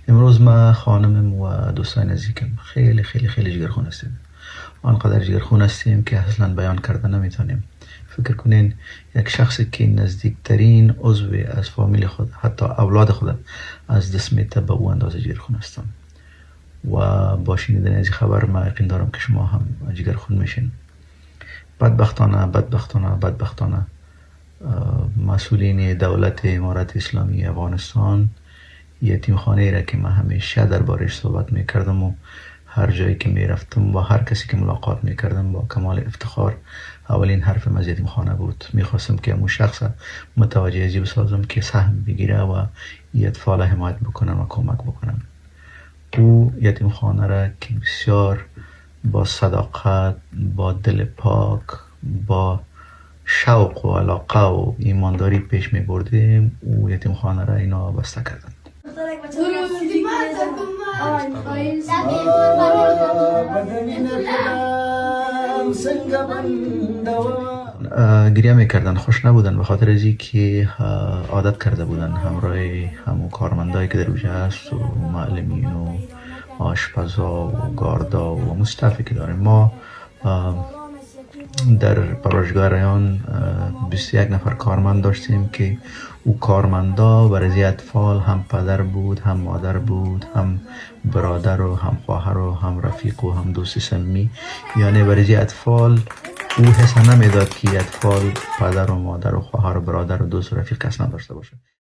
امروز ما خانمم و دوستان نزدیکم خیلی خیلی خیلی جگرخون هستیم. آنقدر جگرخون هستیم که اصلا بیان کرده نمیتونیم. فکر کنین یک شخصی که نزدیکترین عضو از فامیل خود، حتی اولاد خود، از دست میده، به او اندازه جگرخون هستم. و با شنیدن از این خبر ما یقین دارم که شما هم جگرخون میشین. بدبختانه مسئولین دولت امارت اسلامی افغانستان یتیمخانه را که من همیشه دربارش صحبت میکردم و هر جایی که میرفتم و هر کسی که ملاقات میکردم با کمال افتخار اولین حرفم از یتیمخانه بود. میخواستم که امون شخص متوجه ازی بسازم که سهم بگیره و این اطفال حمایت بکنن و کمک بکنن. او یتیمخانه را که بسیار با صداقت، با دل پاک، با شوق و علاقه و ایمانداری پیش می بردیم، او یتیمخانه را اینا بسته کردن. گریه میکردن، خوش نبودن، به خاطر ازی که عادت کرده بودن همراه همون کارمندایی که در اوجه هست و معلمین و آشپزا و گاردا و مستفی که داریم. ما در پرورشگاه ریان 21 نفر کارمند داشتیم که او کارمندا برای اطفال هم پدر بود، هم مادر بود، هم برادر و هم خواهر و هم رفیق و هم دوست صمیمی. یعنی برای اطفال او حس نمیداد که اطفال پدر و مادر و خواهر و برادر و دوست و رفیق کس نداشته باشه.